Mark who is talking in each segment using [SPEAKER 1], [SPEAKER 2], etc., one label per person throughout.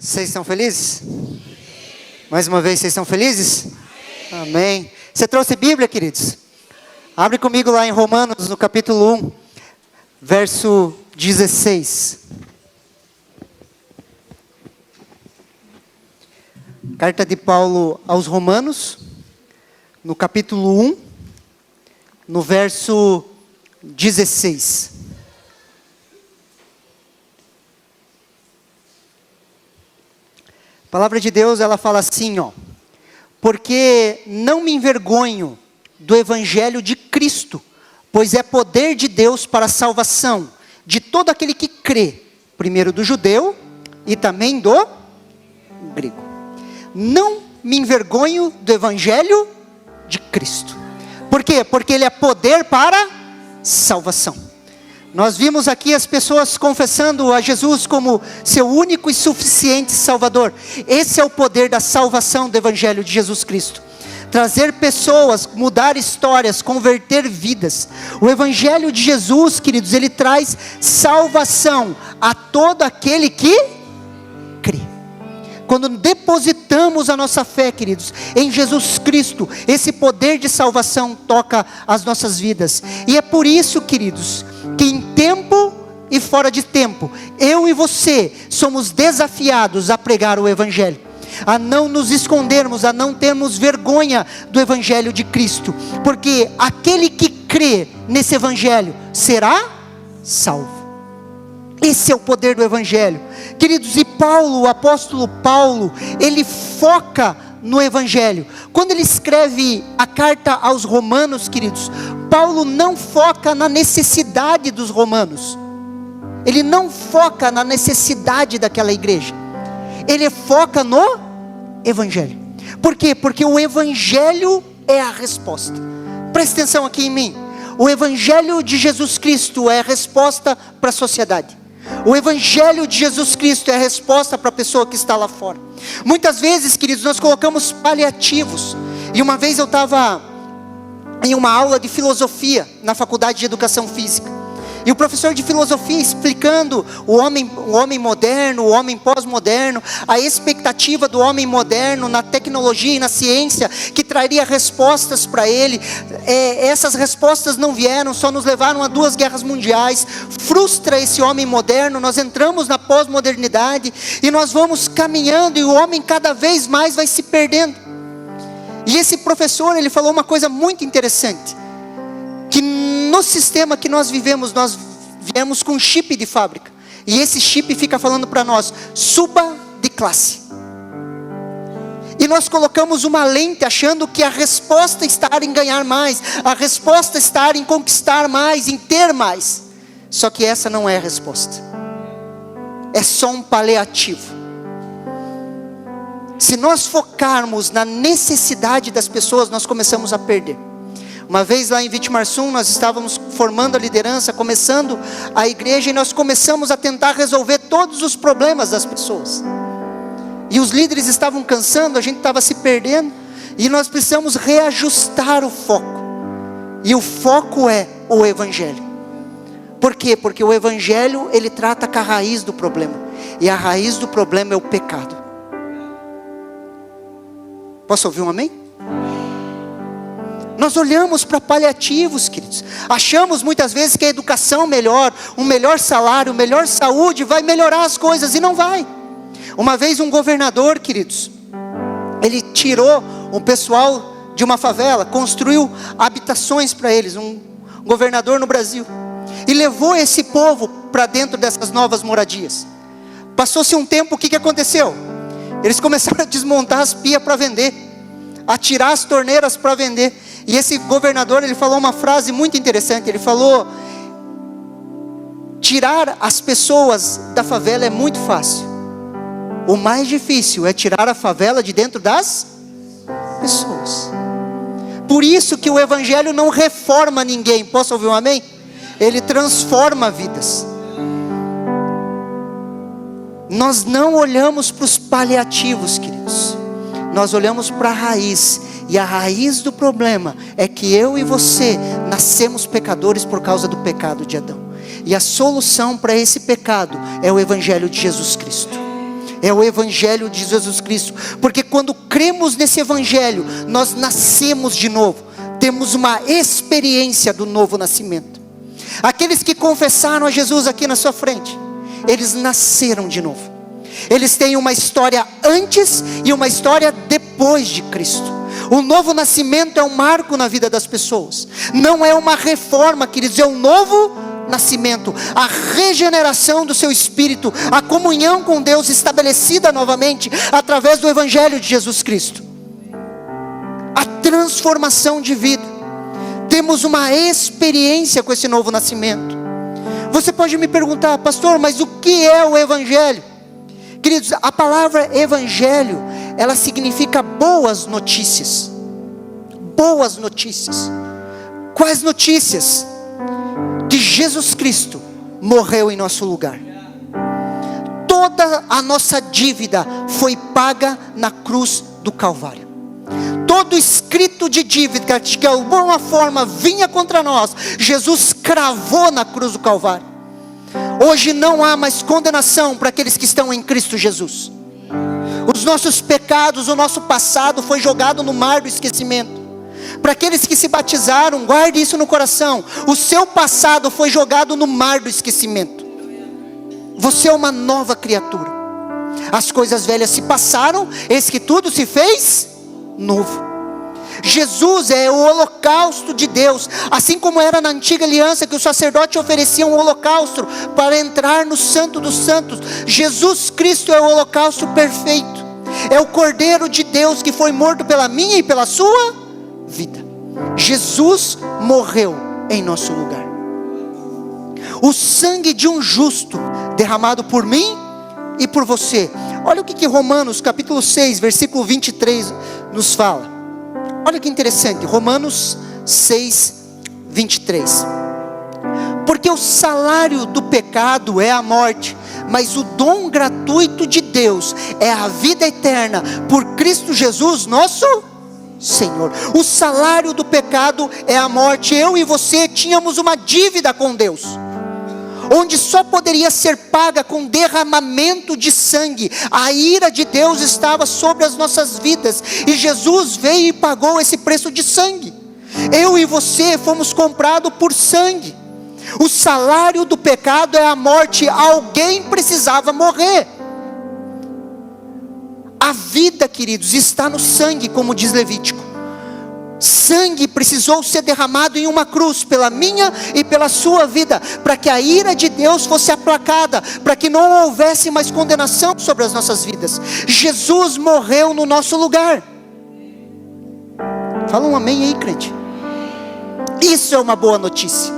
[SPEAKER 1] Vocês estão felizes? Mais uma vez, vocês estão felizes? Amém. Você trouxe Bíblia, queridos? Abre comigo lá em Romanos, no capítulo 1, verso 16. Carta de Paulo aos Romanos, no capítulo 1, no verso 16. A palavra de Deus, ela fala assim, porque não me envergonho do evangelho de Cristo, pois é poder de Deus para a salvação de todo aquele que crê, primeiro do judeu e também do grego. Não me envergonho do evangelho de Cristo. Por quê? Porque ele é poder para salvação. Nós vimos aqui as pessoas confessando a Jesus como seu único e suficiente Salvador. Esse é o poder da salvação do Evangelho de Jesus Cristo. Trazer pessoas, mudar histórias, converter vidas. O Evangelho de Jesus, queridos, ele traz salvação a todo aquele que crê. Quando depositamos a nossa fé, queridos, em Jesus Cristo, esse poder de salvação toca as nossas vidas. E é por isso, queridos, que em tempo e fora de tempo, eu e você somos desafiados a pregar o Evangelho, a não nos escondermos, a não termos vergonha do Evangelho de Cristo, porque aquele que crê nesse Evangelho será salvo. Esse é o poder do Evangelho, queridos. E Paulo, o apóstolo Paulo, ele foca no Evangelho. Quando ele escreve a carta aos Romanos, queridos, Paulo não foca na necessidade dos romanos. Ele não foca na necessidade daquela igreja. Ele foca no Evangelho. Por quê? Porque o Evangelho é a resposta. Presta atenção aqui em mim. O Evangelho de Jesus Cristo é a resposta para a sociedade. O Evangelho de Jesus Cristo é a resposta para a pessoa que está lá fora. Muitas vezes, queridos, nós colocamos paliativos. E uma vez eu estava em uma aula de filosofia na faculdade de educação física. E o professor de filosofia explicando o homem moderno, o homem pós-moderno, a expectativa do homem moderno na tecnologia e na ciência, que traria respostas para ele. Essas respostas não vieram, só nos levaram a 2 guerras mundiais. Frustra esse homem moderno, nós entramos na pós-modernidade e nós vamos caminhando e o homem cada vez mais vai se perdendo. E esse professor, ele falou uma coisa muito interessante, que no sistema que nós vivemos, nós viemos com chip de fábrica, e esse chip fica falando para nós, suba de classe, e nós colocamos uma lente achando que a resposta está em ganhar mais, a resposta está em conquistar mais, em ter mais. Só que essa não é a resposta, é só um paliativo. Se nós focarmos na necessidade das pessoas, nós começamos a perder. Uma vez lá em Vitimarsum, nós estávamos formando a liderança, começando a igreja, e nós começamos a tentar resolver todos os problemas das pessoas. E os líderes estavam cansando, a gente estava se perdendo, e nós precisamos reajustar o foco. E o foco é o Evangelho. Por quê? Porque o Evangelho, ele trata com a raiz do problema. E a raiz do problema é o pecado. Posso ouvir um amém? Nós olhamos para paliativos, queridos. Achamos muitas vezes que a educação melhor, um melhor salário, melhor saúde vai melhorar as coisas, e não vai. Uma vez um governador, queridos, ele tirou um pessoal de uma favela, construiu habitações para eles, um governador no Brasil, e levou esse povo para dentro dessas novas moradias. Passou-se um tempo, o que aconteceu? Eles começaram a desmontar as pias para vender, a tirar as torneiras para vender. E esse governador, ele falou uma frase muito interessante. Ele falou: tirar as pessoas da favela é muito fácil, o mais difícil é tirar a favela de dentro das pessoas. Por isso que o Evangelho não reforma ninguém. Posso ouvir um amém? Ele transforma vidas. Nós não olhamos para os paliativos, queridos. Nós olhamos para a raiz. E a raiz do problema é que eu e você nascemos pecadores por causa do pecado de Adão. E a solução para esse pecado é o Evangelho de Jesus Cristo. é o Evangelho de Jesus Cristo, porque quando cremos nesse Evangelho, nós nascemos de novo, temos uma experiência do novo nascimento. Aqueles que confessaram a Jesus aqui na sua frente, eles nasceram de novo. Eles têm uma história antes e uma história depois de Cristo. O novo nascimento é um marco na vida das pessoas. Não é uma reforma, queridos, é um novo nascimento. A regeneração do seu espírito, a comunhão com Deus estabelecida novamente através do Evangelho de Jesus Cristo. A transformação de vida. Temos uma experiência com esse novo nascimento. Você pode me perguntar, pastor, mas o que é o Evangelho? Queridos, a palavra Evangelho, ela significa boas notícias. Boas notícias. Quais notícias? Que Jesus Cristo morreu em nosso lugar. Toda a nossa dívida foi paga na cruz do Calvário. Todo escrito de dívida que de alguma forma vinha contra nós, Jesus cravou na cruz do Calvário. Hoje não há mais condenação para aqueles que estão em Cristo Jesus. Os nossos pecados, o nosso passado foi jogado no mar do esquecimento. Para aqueles que se batizaram, guarde isso no coração. O seu passado foi jogado no mar do esquecimento. Você é uma nova criatura. As coisas velhas se passaram, eis que tudo se fez novo. Jesus é o holocausto de Deus, assim como era na antiga aliança, que o sacerdote oferecia um holocausto para entrar no santo dos santos. Jesus Cristo é o holocausto perfeito, é o Cordeiro de Deus que foi morto pela minha e pela sua vida. Jesus morreu em nosso lugar. O sangue de um justo derramado por mim e por você. Olha o que Romanos capítulo 6 versículo 23 nos fala. Olha que interessante, Romanos 6, 23. Porque o salário do pecado é a morte, mas o dom gratuito de Deus é a vida eterna, por Cristo Jesus nosso Senhor. O salário do pecado é a morte. Eu e você tínhamos uma dívida com Deus, onde só poderia ser paga com derramamento de sangue. A ira de Deus estava sobre as nossas vidas, e Jesus veio e pagou esse preço de sangue. Eu e você fomos comprados por sangue. O salário do pecado é a morte. Alguém precisava morrer. A vida, queridos, está no sangue, como diz Levítico. Sangue precisou ser derramado em uma cruz, pela minha e pela sua vida, para que a ira de Deus fosse aplacada, para que não houvesse mais condenação sobre as nossas vidas. Jesus morreu no nosso lugar. Fala um amém aí, crente. Isso é uma boa notícia.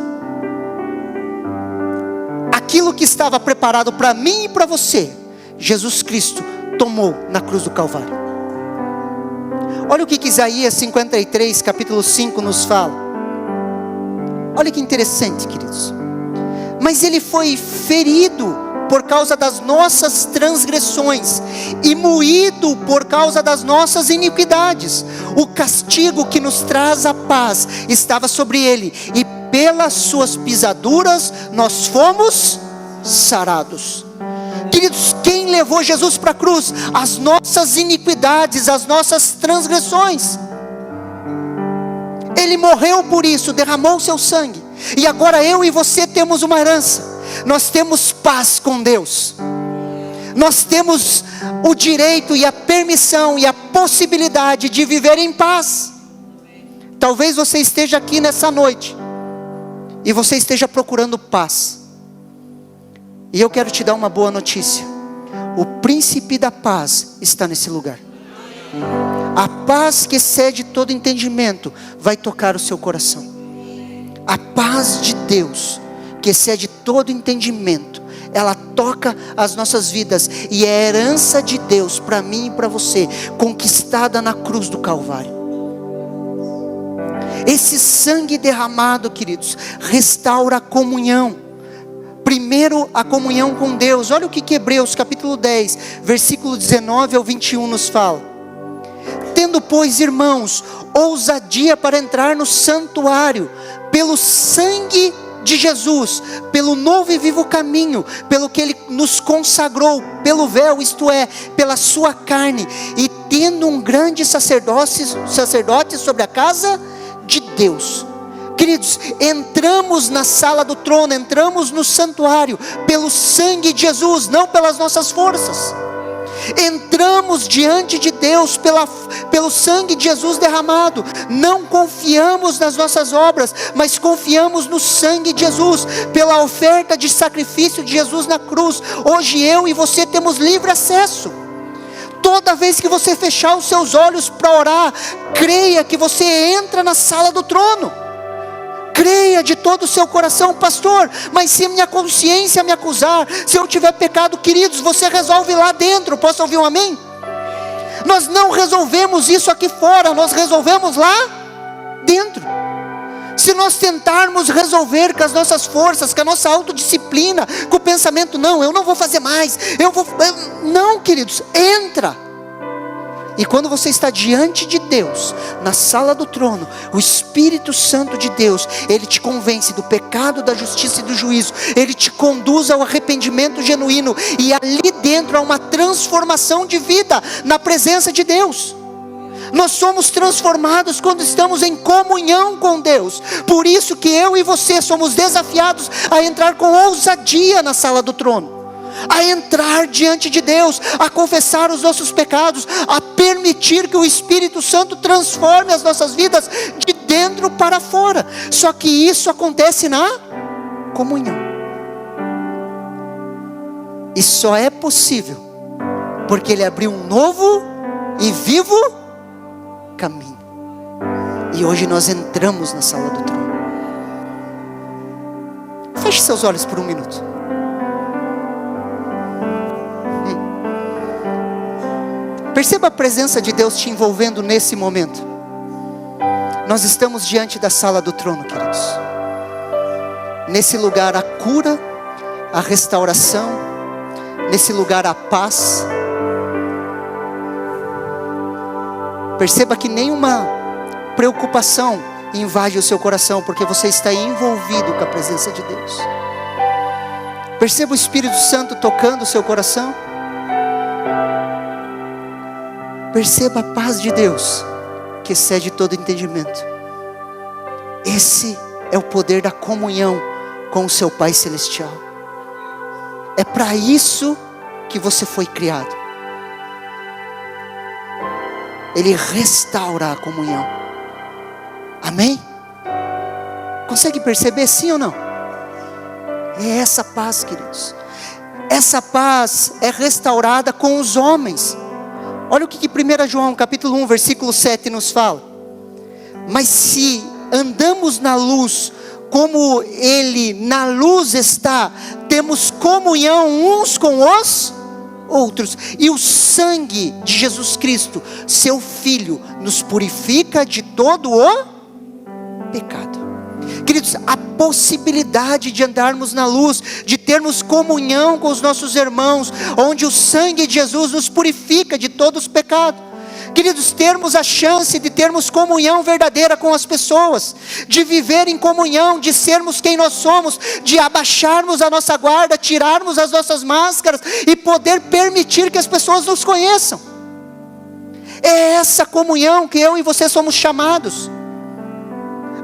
[SPEAKER 1] Aquilo que estava preparado para mim e para você, Jesus Cristo tomou na cruz do Calvário. Olha o que Isaías 53, capítulo 5 nos fala. Olha que interessante, queridos. Mas ele foi ferido por causa das nossas transgressões e moído por causa das nossas iniquidades. O castigo que nos traz a paz estava sobre ele, e pelas suas pisaduras nós fomos sarados. Queridos, quem levou Jesus para a cruz? As nossas iniquidades, as nossas transgressões. Ele morreu por isso, derramou o seu sangue. E agora eu e você temos uma herança. Nós temos paz com Deus. Nós temos o direito e a permissão e a possibilidade de viver em paz. Talvez você esteja aqui nessa noite e você esteja procurando paz. E eu quero te dar uma boa notícia. O príncipe da paz está nesse lugar. A paz que excede todo entendimento vai tocar o seu coração. A paz de Deus, que excede todo entendimento, ela toca as nossas vidas. E é a herança de Deus para mim e para você, conquistada na cruz do Calvário. Esse sangue derramado, queridos, restaura a comunhão. Primeiro, a comunhão com Deus. Olha o que Hebreus capítulo 10, versículo 19 ao 21 nos fala. Tendo, pois, irmãos, ousadia para entrar no santuário, pelo sangue de Jesus, pelo novo e vivo caminho, pelo que Ele nos consagrou, pelo véu, isto é, pela sua carne, e tendo um grande sacerdote sobre a casa de Deus. Queridos, entramos na sala do trono, entramos no santuário, pelo sangue de Jesus, não pelas nossas forças. Entramos diante de Deus pelo sangue de Jesus derramado. Não confiamos nas nossas obras, mas confiamos no sangue de Jesus, pela oferta de sacrifício de Jesus na cruz. Hoje eu e você temos livre acesso. Toda vez que você fechar os seus olhos para orar, creia que você entra na sala do trono. Creia de todo o seu coração: pastor, mas se a minha consciência me acusar, se eu tiver pecado, queridos, você resolve lá dentro. Posso ouvir um amém? Nós não resolvemos isso aqui fora, nós resolvemos lá dentro. Se nós tentarmos resolver com as nossas forças, com a nossa autodisciplina, com o pensamento, não, eu não vou fazer mais, não, queridos, entra. E quando você está diante de Deus, na sala do trono, o Espírito Santo de Deus, Ele te convence do pecado, da justiça e do juízo. Ele te conduz ao arrependimento genuíno. E ali dentro há uma transformação de vida, na presença de Deus. Nós somos transformados quando estamos em comunhão com Deus. Por isso que eu e você somos desafiados a entrar com ousadia na sala do trono. A entrar diante de Deus, a confessar os nossos pecados, a permitir que o Espírito Santo transforme as nossas vidas de dentro para fora. Só que isso acontece na comunhão. E só é possível porque Ele abriu um novo e vivo caminho. E hoje nós entramos na sala do trono. Feche seus olhos por um minuto. Perceba a presença de Deus te envolvendo nesse momento. Nós estamos diante da sala do trono, queridos. Nesse lugar a cura, a restauração, nesse lugar a paz. Perceba que nenhuma preocupação invade o seu coração, porque você está envolvido com a presença de Deus. Perceba o Espírito Santo tocando o seu coração. Perceba a paz de Deus, que excede todo entendimento. Esse é o poder da comunhão com o seu Pai Celestial. É para isso que você foi criado. Ele restaura a comunhão. Amém? Consegue perceber, sim ou não? É essa paz, queridos. Essa paz é restaurada com os homens. Olha o que 1 João capítulo 1 versículo 7 nos fala. Mas se andamos na luz, como Ele na luz está, temos comunhão uns com os outros. E o sangue de Jesus Cristo, seu Filho, nos purifica de todo o pecado. Queridos, a possibilidade de andarmos na luz, de termos comunhão com os nossos irmãos, onde o sangue de Jesus nos purifica de todos os pecados. Queridos, termos a chance de termos comunhão verdadeira com as pessoas, de viver em comunhão, de sermos quem nós somos, de abaixarmos a nossa guarda, tirarmos as nossas máscaras e poder permitir que as pessoas nos conheçam. É essa comunhão que eu e você somos chamados.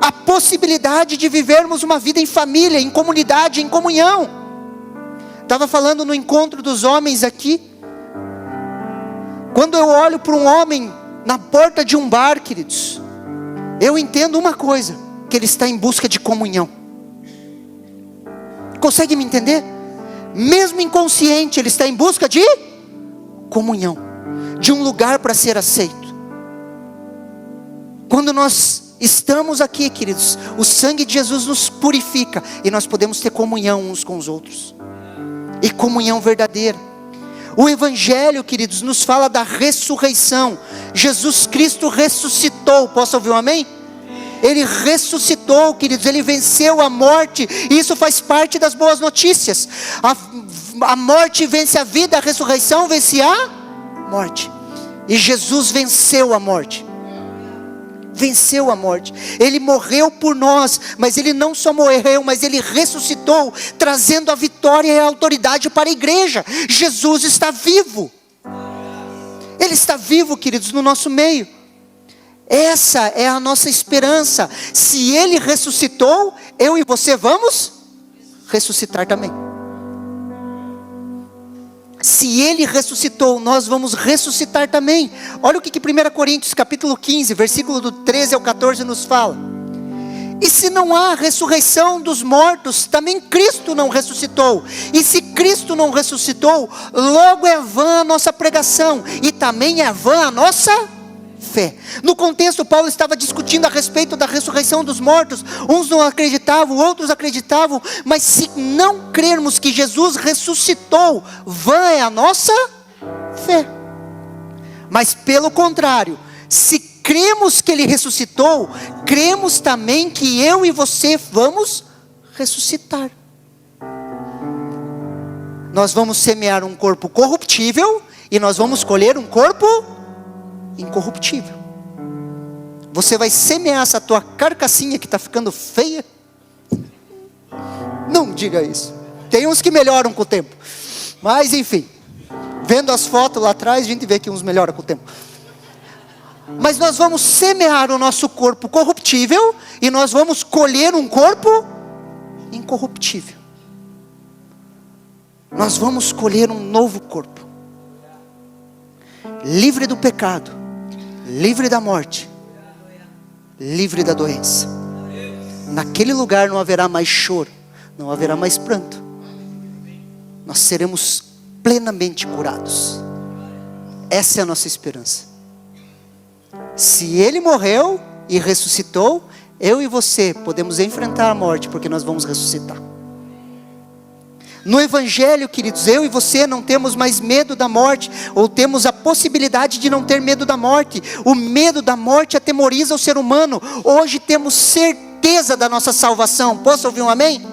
[SPEAKER 1] A possibilidade de vivermos uma vida em família, em comunidade, em comunhão. Estava falando no encontro dos homens aqui. Quando eu olho para um homem na porta de um bar, queridos, eu entendo uma coisa: que ele está em busca de comunhão. Consegue me entender? Mesmo inconsciente, ele está em busca de comunhão, de um lugar para ser aceito. Quando nós estamos aqui, queridos, o sangue de Jesus nos purifica e nós podemos ter comunhão uns com os outros, e comunhão verdadeira. O Evangelho, queridos, nos fala da ressurreição. Jesus Cristo ressuscitou. Posso ouvir um amém? Ele ressuscitou, queridos, Ele venceu a morte, e isso faz parte das boas notícias. A morte vence a vida, a ressurreição vence a morte, e Jesus venceu a morte. venceu a morte. Ele morreu por nós, mas Ele não só morreu, mas Ele ressuscitou, trazendo a vitória e a autoridade para a igreja. Jesus está vivo. Ele está vivo, queridos, no nosso meio. Essa é a nossa esperança. Se Ele ressuscitou, eu e você vamos ressuscitar também. Se Ele ressuscitou, nós vamos ressuscitar também. Olha o que 1 Coríntios capítulo 15, versículo do 13 ao 14 nos fala. E se não há ressurreição dos mortos, também Cristo não ressuscitou. E se Cristo não ressuscitou, logo é vã a nossa pregação, e também é vã a nossa fé. No contexto, Paulo estava discutindo a respeito da ressurreição dos mortos. Uns não acreditavam, outros acreditavam. Mas se não crermos que Jesus ressuscitou, vã é a nossa fé. Mas pelo contrário, se cremos que Ele ressuscitou, cremos também que eu e você vamos ressuscitar. Nós vamos semear um corpo corruptível e nós vamos colher um corpo incorruptível. Você vai semear essa tua carcassinha que está ficando feia? Não diga isso. Tem uns que melhoram com o tempo. Mas enfim, vendo as fotos lá atrás, a gente vê que uns melhoram com o tempo. Mas nós vamos semear o nosso corpo corruptível e nós vamos colher um corpo incorruptível. Nós vamos colher um novo corpo, livre do pecado, livre da morte, livre da doença. Naquele lugar não haverá mais choro, não haverá mais pranto. Nós seremos plenamente curados. Essa é a nossa esperança. Se Ele morreu e ressuscitou, eu e você podemos enfrentar a morte, porque nós vamos ressuscitar. No Evangelho, queridos, eu e você não temos mais medo da morte, ou temos a possibilidade de não ter medo da morte. O medo da morte atemoriza o ser humano. Hoje temos certeza da nossa salvação. Posso ouvir um amém?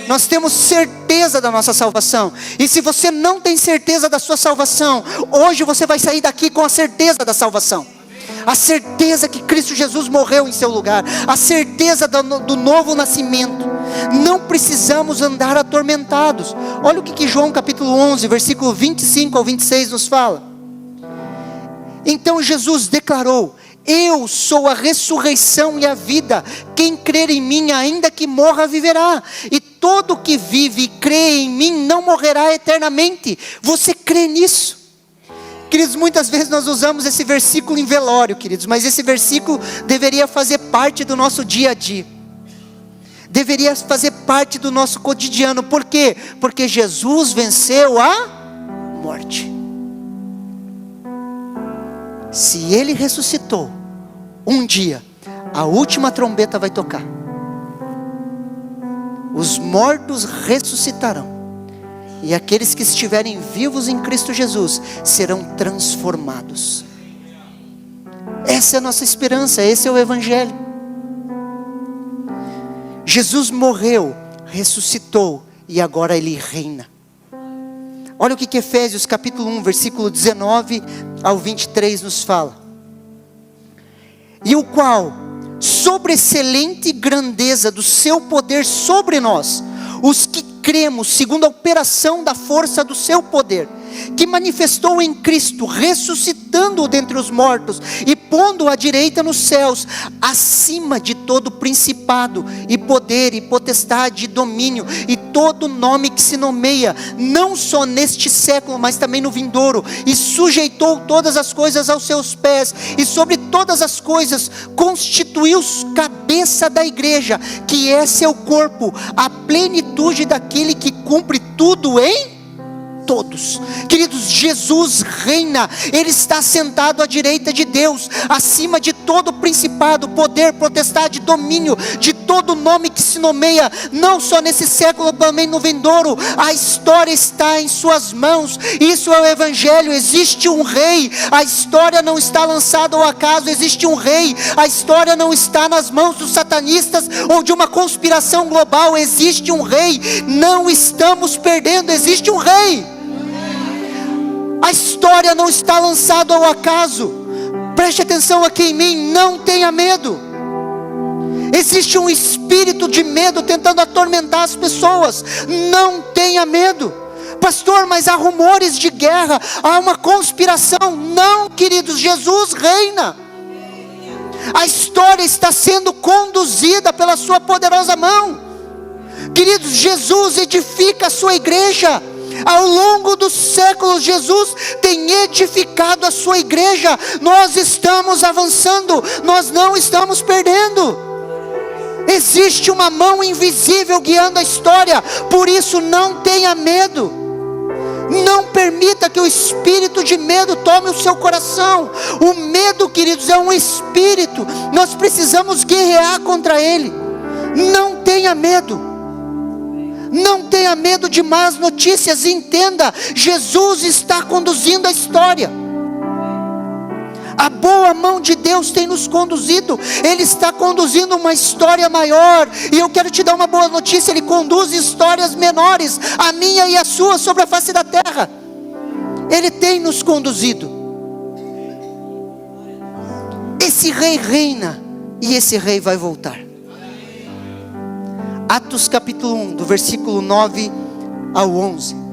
[SPEAKER 1] Nós temos certeza da nossa salvação. E se você não tem certeza da sua salvação, hoje você vai sair daqui com a certeza da salvação. A certeza que Cristo Jesus morreu em seu lugar. A certeza do novo nascimento. Não precisamos andar atormentados. Olha o que João capítulo 11, versículo 25 ao 26 nos fala. Então Jesus declarou: eu sou a ressurreição e a vida. Quem crer em mim, ainda que morra, viverá. E todo que vive e crê em mim não morrerá eternamente. Você crê nisso? Queridos, muitas vezes nós usamos esse versículo em velório, queridos, mas esse versículo deveria fazer parte do nosso dia a dia. Deveria fazer parte do nosso cotidiano. Por quê? Porque Jesus venceu a morte. Se Ele ressuscitou, um dia a última trombeta vai tocar. Os mortos ressuscitarão. E aqueles que estiverem vivos em Cristo Jesus serão transformados. Essa é a nossa esperança, esse é o Evangelho. Jesus morreu, ressuscitou e agora Ele reina. Olha o que Efésios capítulo 1, versículo 19 ao 23 nos fala. E o qual, sobre excelente grandeza do seu poder sobre nós, os que cremos segundo a operação da força do seu poder, que manifestou em Cristo, ressuscitando-o dentre os mortos e pondo-o à direita nos céus, acima de todo principado e poder e potestade e domínio e todo nome que se nomeia, não só neste século, mas também no vindouro, e sujeitou todas as coisas aos seus pés, e sobre todas as coisas constituiu cabeça da igreja, que é seu corpo, a plenitude daquele que cumpre tudo em todos. Queridos, Jesus reina. Ele está sentado à direita de Deus, acima de todo principado, poder, potestade, domínio, de todo nome que se nomeia, não só nesse século, também no vindouro. A história está em suas mãos. Isso é o Evangelho. Existe um rei. A história não está lançada ao acaso. Existe um rei. A história não está nas mãos dos satanistas ou de uma conspiração global. Existe um rei. Não estamos perdendo. Existe um rei. A história não está lançada ao acaso. Preste atenção aqui em mim, não tenha medo. Existe um espírito de medo tentando atormentar as pessoas. Não tenha medo. Pastor, mas há rumores de guerra, há uma conspiração. Não, queridos, Jesus reina. A história está sendo conduzida pela sua poderosa mão. Queridos, Jesus edifica a sua igreja. Ao longo dos séculos, Jesus tem edificado a sua igreja. Nós estamos avançando, nós não estamos perdendo. Existe uma mão invisível guiando a história. Por isso, não tenha medo. Não permita que o espírito de medo tome o seu coração. O medo, queridos, é um espírito. Nós precisamos guerrear contra ele. Não tenha medo. Não tenha medo de más notícias. Entenda, Jesus está conduzindo a história. A boa mão de Deus tem nos conduzido. Ele está conduzindo uma história maior. E eu quero te dar uma boa notícia. Ele conduz histórias menores, a minha e a sua, sobre a face da terra. Ele tem nos conduzido. Esse rei reina, e esse rei vai voltar. Atos capítulo 1, do versículo 9 ao 11.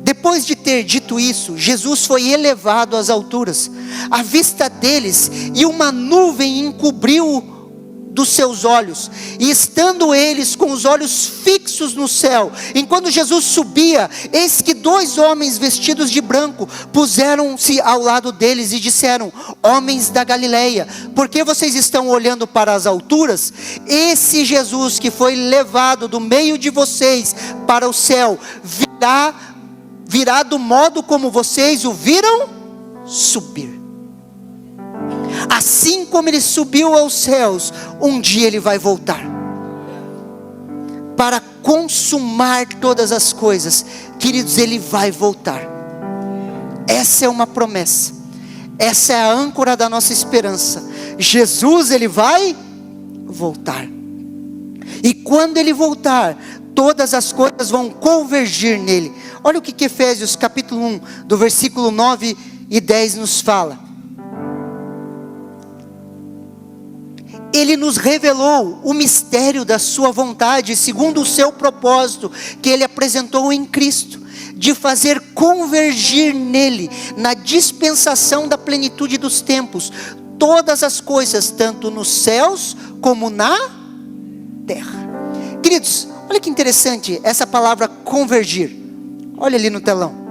[SPEAKER 1] Depois de ter dito isso, Jesus foi elevado às alturas, à vista deles, e uma nuvem encobriu-o dos seus olhos, e estando eles com os olhos fixos no céu, enquanto Jesus subia, eis que 2 homens vestidos de branco, puseram-se ao lado deles e disseram: homens da Galileia, por que vocês estão olhando para as alturas? Esse Jesus que foi levado do meio de vocês para o céu, virá do modo como vocês o viram subir. Assim como ele subiu aos céus, um dia ele vai voltar para consumar todas as coisas. Queridos, ele vai voltar. Essa é uma promessa. Essa é a âncora da nossa esperança. Jesus, ele vai voltar. E quando ele voltar, todas as coisas vão convergir nele. Olha o que Efésios capítulo 1, do versículo 9 e 10 nos fala. Ele nos revelou o mistério da sua vontade, segundo o seu propósito, que ele apresentou em Cristo, de fazer convergir nele, na dispensação da plenitude dos tempos, todas as coisas, tanto nos céus como na terra. Queridos, olha que interessante essa palavra convergir. Olha ali no telão.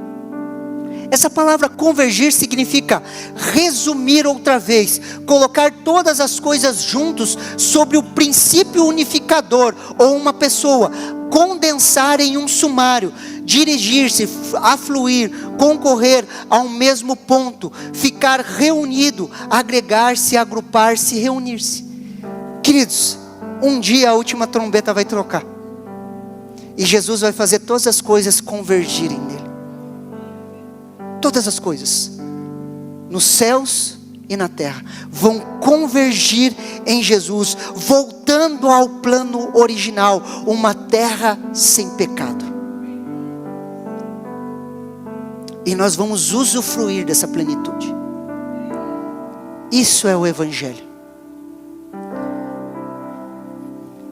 [SPEAKER 1] Essa palavra convergir significa resumir outra vez, colocar todas as coisas juntos sobre o princípio unificador, ou uma pessoa, condensar em um sumário, dirigir-se, afluir, concorrer a um mesmo ponto, ficar reunido, agregar-se, agrupar-se, reunir-se. Queridos, um dia a última trombeta vai tocar, e Jesus vai fazer todas as coisas convergirem nele. Todas as coisas, nos céus e na terra, vão convergir em Jesus, voltando ao plano original, uma terra sem pecado. E nós vamos usufruir dessa plenitude. Isso é o Evangelho.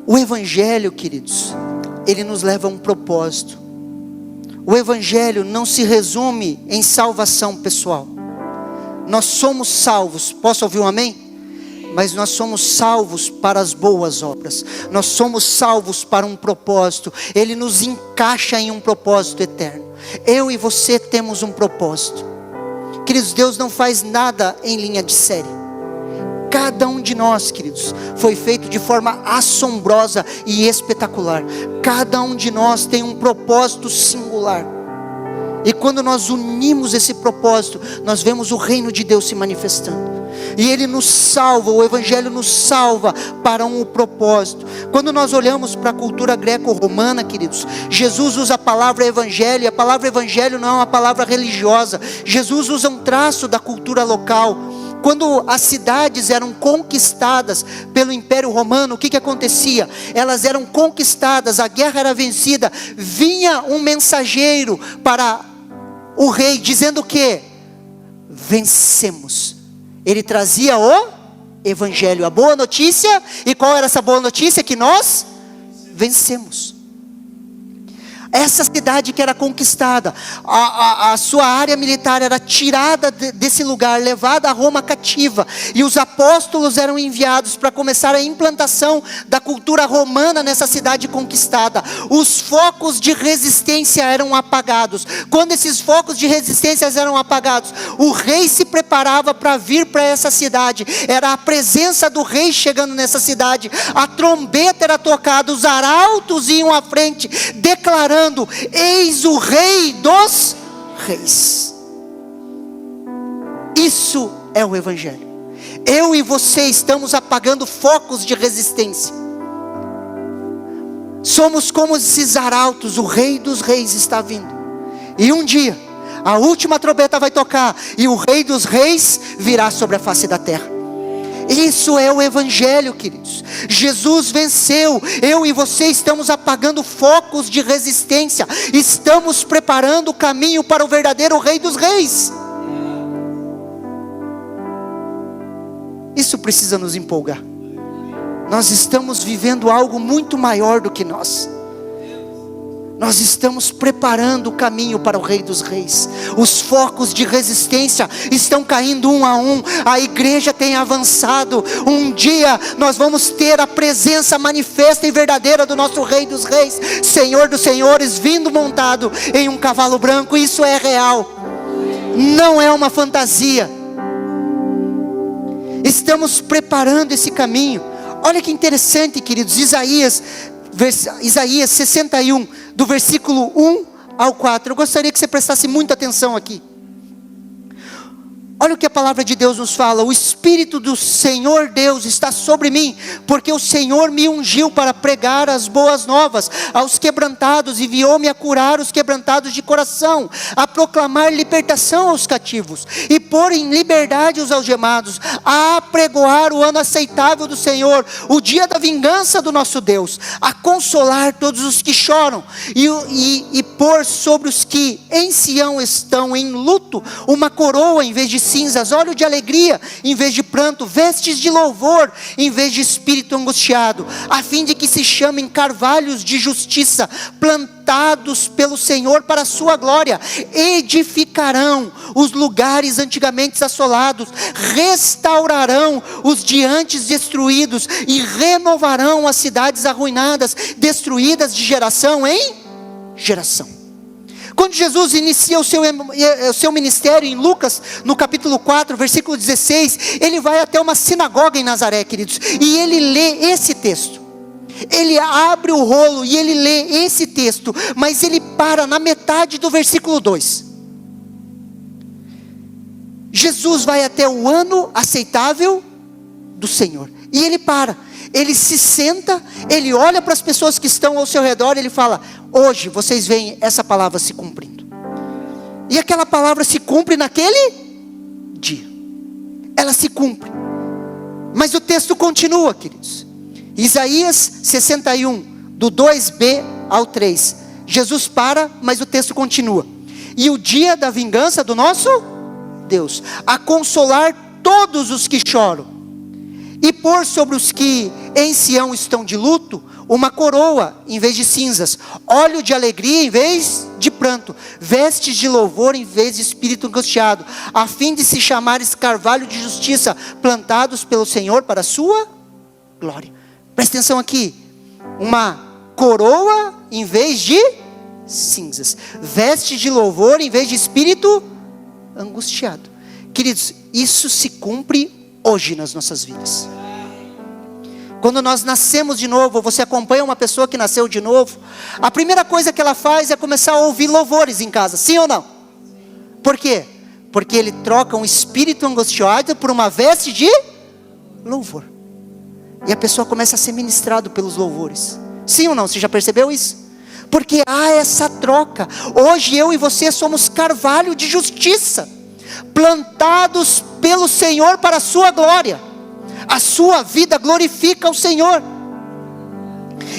[SPEAKER 1] O Evangelho, queridos, ele nos leva a um propósito. O Evangelho não se resume em salvação pessoal. Nós somos salvos, posso ouvir um amém? Mas nós somos salvos para as boas obras. Nós somos salvos para um propósito. Ele nos encaixa em um propósito eterno. Eu e você temos um propósito. Queridos, Deus não faz nada em linha de série. Cada um de nós, queridos, foi feito de forma assombrosa e espetacular. Cada um de nós tem um propósito singular. E quando nós unimos esse propósito, nós vemos o reino de Deus se manifestando. E Ele nos salva, o Evangelho nos salva para um propósito. Quando nós olhamos para a cultura greco-romana, queridos, Jesus usa a palavra Evangelho. E a palavra Evangelho não é uma palavra religiosa. Jesus usa um traço da cultura local. Quando as cidades eram conquistadas pelo Império Romano, o que acontecia? Elas eram conquistadas, a guerra era vencida, vinha um mensageiro para o rei, dizendo o quê? Vencemos. Ele trazia o evangelho, a boa notícia. E qual era essa boa notícia? Que nós vencemos. Essa cidade que era conquistada, a sua área militar era tirada desse lugar, levada a Roma cativa, e os apóstolos eram enviados para começar a implantação da cultura romana nessa cidade conquistada. Os focos de resistência eram apagados. Quando esses focos de resistência eram apagados, o rei se preparava para vir para essa cidade. Era a presença do rei chegando nessa cidade. A trombeta era tocada, os arautos iam à frente, declarando: eis o rei dos reis. Isso é o evangelho. Eu e você estamos apagando focos de resistência. Somos como esses arautos. O rei dos reis está vindo. E um dia, a última trombeta vai tocar, e o rei dos reis virá sobre a face da terra. Isso é o evangelho, queridos. Jesus venceu. Eu e você estamos apagando focos de resistência. Estamos preparando o caminho para o verdadeiro rei dos reis. Isso precisa nos empolgar. Nós estamos vivendo algo muito maior do que nós. Nós estamos preparando o caminho para o Rei dos Reis. Os focos de resistência estão caindo um a um. A igreja tem avançado. Um dia nós vamos ter a presença manifesta e verdadeira do nosso Rei dos Reis, Senhor dos Senhores, vindo montado em um cavalo branco. Isso é real, não é uma fantasia. Estamos preparando esse caminho. Olha que interessante, queridos. Isaías 61, do versículo 1 ao 4. Eu gostaria que você prestasse muita atenção aqui. Olha o que a palavra de Deus nos fala: o Espírito do Senhor Deus está sobre mim, porque o Senhor me ungiu para pregar as boas novas aos quebrantados, enviou-me a curar os quebrantados de coração, a proclamar libertação aos cativos, e pôr em liberdade os algemados, a apregoar o ano aceitável do Senhor, o dia da vingança do nosso Deus, a consolar todos os que choram, e pôr sobre os que em Sião estão em luto, uma coroa em vez de cinzas, óleo de alegria em vez de pranto, vestes de louvor em vez de espírito angustiado, a fim de que se chamem carvalhos de justiça, plantados pelo Senhor para a sua glória. Edificarão os lugares antigamente assolados, restaurarão os de antes destruídos, e renovarão as cidades arruinadas, destruídas de geração em geração. Quando Jesus inicia o seu ministério em Lucas, no capítulo 4, versículo 16, ele vai até uma sinagoga em Nazaré, queridos, e ele lê esse texto. Ele abre o rolo e ele lê esse texto, mas ele para na metade do versículo 2. Jesus vai até o ano aceitável do Senhor, e ele para. Ele se senta, ele olha para as pessoas que estão ao seu redor, e ele fala: hoje vocês veem essa palavra se cumprindo. E aquela palavra se cumpre naquele dia. Ela se cumpre. Mas o texto continua, queridos. Isaías 61, do 2b ao 3. Jesus para, mas o texto continua. E o dia da vingança do nosso Deus, a consolar todos os que choram, e pôr sobre os que em Sião estão de luto, uma coroa em vez de cinzas, óleo de alegria em vez de pranto, vestes de louvor em vez de espírito angustiado, a fim de se chamarem carvalho de justiça, plantados pelo Senhor para a sua glória. Presta atenção aqui: uma coroa em vez de cinzas, vestes de louvor em vez de espírito angustiado. Queridos, isso se cumpre hoje nas nossas vidas. Quando nós nascemos de novo, você acompanha uma pessoa que nasceu de novo, a primeira coisa que ela faz é começar a ouvir louvores em casa, sim ou não? Por quê? Porque ele troca um espírito angustiado por uma veste de louvor, e a pessoa começa a ser ministrado pelos louvores, sim ou não? Você já percebeu isso? Porque há essa troca. Hoje eu e você somos carvalho de justiça, plantados pelo Senhor para a sua glória. A sua vida glorifica o Senhor.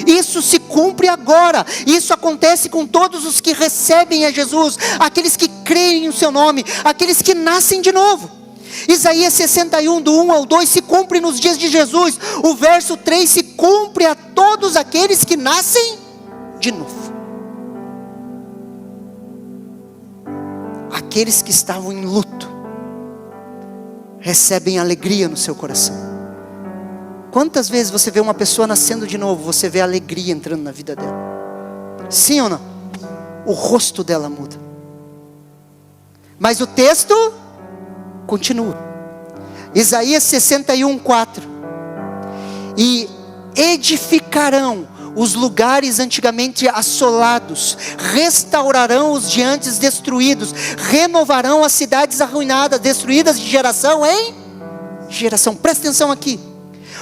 [SPEAKER 1] Isso se cumpre agora. Isso acontece com todos os que recebem a Jesus, aqueles que creem no seu nome, aqueles que nascem de novo. Isaías 61, do 1 ao 2, se cumpre nos dias de Jesus. O verso 3 se cumpre a todos aqueles que nascem de novo. Aqueles que estavam em luto recebem alegria no seu coração. Quantas vezes você vê uma pessoa nascendo de novo, você vê alegria entrando na vida dela? Sim ou não? O rosto dela muda. Mas o texto continua. Isaías 61, 4. E edificarão os lugares antigamente assolados, restaurarão os de antes destruídos, renovarão as cidades arruinadas, destruídas de geração em geração. Presta atenção aqui.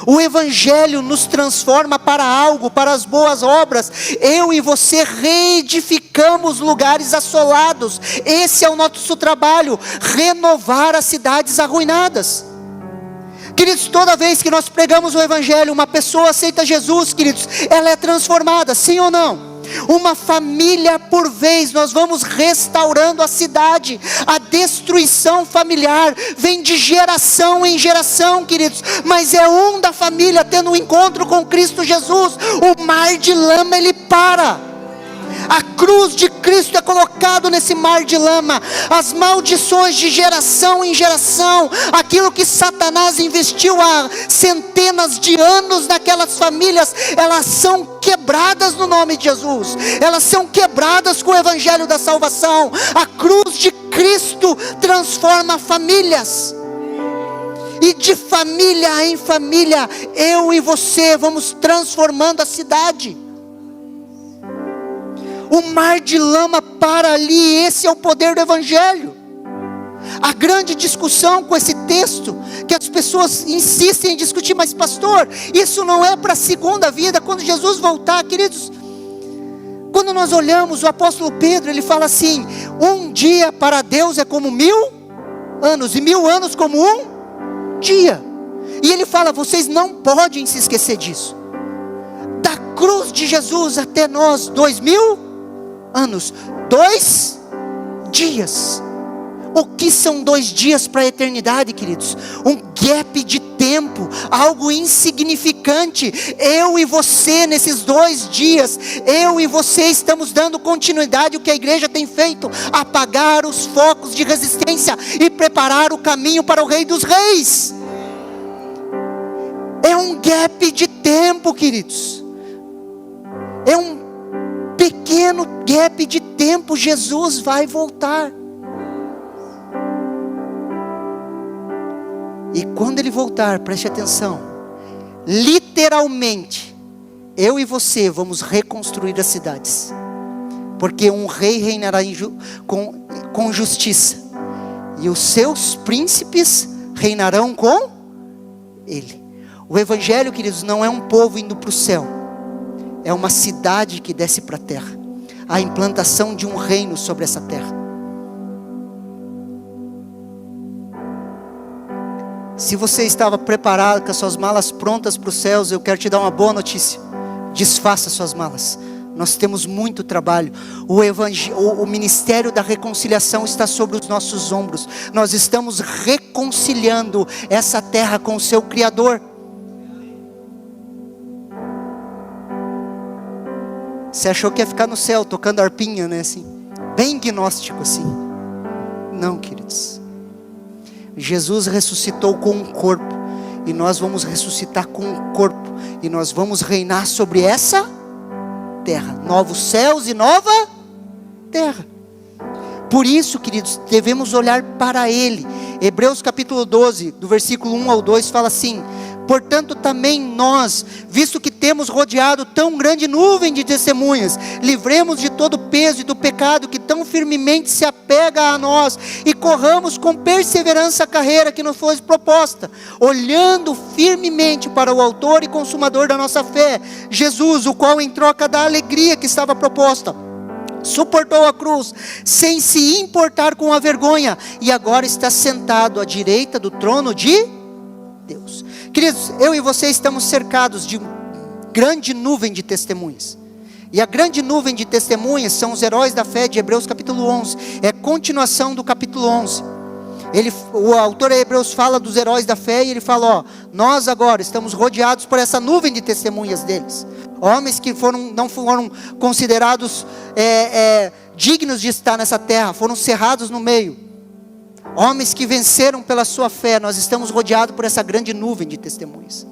[SPEAKER 1] O Evangelho nos transforma para algo, para as boas obras. Eu e você reedificamos lugares assolados. Esse é o nosso trabalho, renovar as cidades arruinadas. Queridos, toda vez que nós pregamos o Evangelho, uma pessoa aceita Jesus, queridos, ela é transformada, sim ou não? Uma família por vez, nós vamos restaurando a cidade. A destruição familiar vem de geração em geração, queridos, mas é um da família tendo um encontro com Cristo Jesus, o mar de lama ele para. A cruz de Cristo é colocado nesse mar de lama. As maldições de geração em geração, aquilo que Satanás investiu há centenas de anos naquelas famílias, elas são quebradas no nome de Jesus. Elas são quebradas com o Evangelho da salvação. A cruz de Cristo transforma famílias. E de família em família, eu e você vamos transformando a cidade. O mar de lama para ali, esse é o poder do Evangelho. A grande discussão com esse texto, que as pessoas insistem em discutir, mas pastor, isso não é para a segunda vida, quando Jesus voltar, queridos. Quando nós olhamos o apóstolo Pedro, ele fala assim: um dia para Deus é como 1000 anos, e 1000 anos como um dia. E ele fala, vocês não podem se esquecer disso. Da cruz de Jesus até nós, 2000 anos, 2 dias. O que são 2 dias para a eternidade, queridos? Um gap de tempo, algo insignificante. Eu e você nesses 2 dias, eu e você estamos dando continuidade ao que a igreja tem feito, apagar os focos de resistência e preparar o caminho para o Rei dos Reis. É um gap de tempo, queridos. É um pequeno gap de tempo. Jesus vai voltar. E quando ele voltar, preste atenção, literalmente, eu e você vamos reconstruir as cidades, porque um rei reinará com justiça, e os seus príncipes reinarão com ele. O Evangelho, queridos, não é um povo indo para o céu, é uma cidade que desce para a terra, a implantação de um reino sobre essa terra. Se você estava preparado com as suas malas prontas para os céus, eu quero te dar uma boa notícia: desfaça suas malas. Nós temos muito trabalho. O ministério da reconciliação está sobre os nossos ombros. Nós estamos reconciliando essa terra com o seu Criador. Você achou que ia ficar no céu tocando harpinha, né? Assim, bem gnóstico assim. Não, queridos. Jesus ressuscitou com um corpo, e nós vamos ressuscitar com um corpo, e nós vamos reinar sobre essa terra, novos céus e nova terra. Por isso, queridos, devemos olhar para Ele. Hebreus capítulo 12, do versículo 1 ao 2 fala assim: portanto também nós, visto que temos rodeado tão grande nuvem de testemunhas, livremos de todo o peso e do pecado que tão firmemente se apega a nós, e corramos com perseverança a carreira que nos foi proposta, olhando firmemente para o autor e consumador da nossa fé, Jesus, o qual em troca da alegria que estava proposta, suportou a cruz, sem se importar com a vergonha, e agora está sentado à direita do trono de Deus. Queridos, eu e você estamos cercados de grande nuvem de testemunhas. E a grande nuvem de testemunhas são os heróis da fé de Hebreus capítulo 11. É a continuação do capítulo 11. O autor de Hebreus fala dos heróis da fé e ele fala, ó, nós agora estamos rodeados por essa nuvem de testemunhas deles. Homens que não foram considerados dignos de estar nessa terra, foram cerrados no meio. Homens que venceram pela sua fé. Nós estamos rodeados por essa grande nuvem de testemunhas.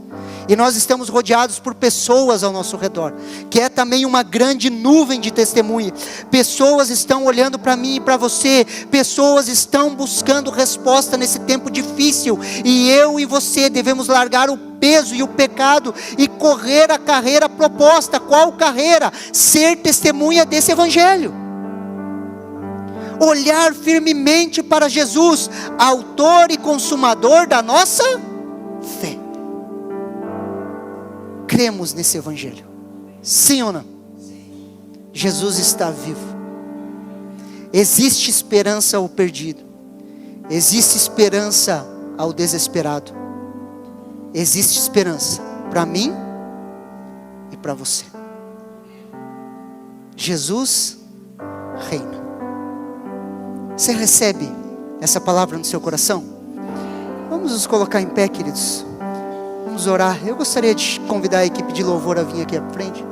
[SPEAKER 1] E nós estamos rodeados por pessoas ao nosso redor, que é também uma grande nuvem de testemunha. Pessoas estão olhando para mim e para você. Pessoas estão buscando resposta nesse tempo difícil. E eu e você devemos largar o peso e o pecado e correr a carreira proposta. Qual carreira? Ser testemunha desse evangelho. Olhar firmemente para Jesus, autor e consumador da nossa fé. Cremos nesse evangelho? Sim ou não? Jesus está vivo. Existe esperança ao perdido. Existe esperança ao desesperado. Existe esperança para mim e para você. Jesus reina. Você recebe essa palavra no seu coração? Vamos nos colocar em pé, queridos. Vamos orar. Eu gostaria de convidar a equipe de louvor a vir aqui à frente.